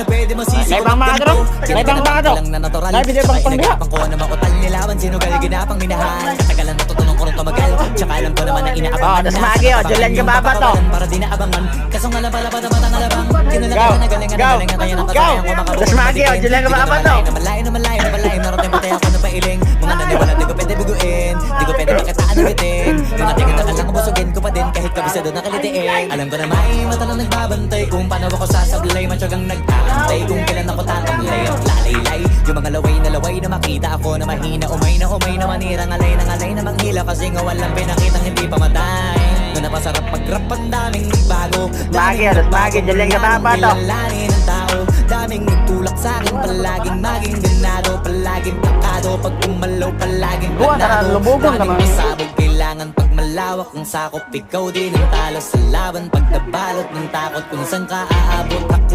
pwede masisi May pang mga drum. May pang mga drum. May video pang pangdiha. ko na makutal nilawan, sinugal ginapang minahal. Katagalan natutunan ko rin tumagal. Tsaka alam ko naman na inaabangan. Tas Magi, Julian Gababa to. Para di naabangan. Kaso nga lang pala patang alabang. Kinalaga na galingan na galingan tayo ng kasayan ko makabuo. Tas Magi, Julian Gababa to. Malayo na malayo na malayo. Narating patay ako na pailing. Mga naniwala di ko pwede biguin. Di ko pwede pakitaan ng bitin. Mga tingin na lang busugin ko pa din. Kahit kabisado na kalitiin. Alam ko na may mata lang nagbabantay. Kung paano ako sasablay. Matyagang nag-aantay. Kung kailan ako tatamlay at lalaylay. Yung mga laway na makita ako na mahina. Umay na manira. Ngalay na manghila. Kasi nga walang pinakitang hindi pa matay. Doon na pasarap mag-rap ang daming bago. Magi, tas Magi, Julian Gababa to. Kilalanin ng tao. Daming nagtulak sa'kin. Palaging maging ganado. Palaging pakado. Pag kumalaw palaging ganado. Daming masabog. Kailangan pag malawak ang sakop. Ikaw din ang talo sa laban. Pag nabalot ng takot kung saan ka aabot.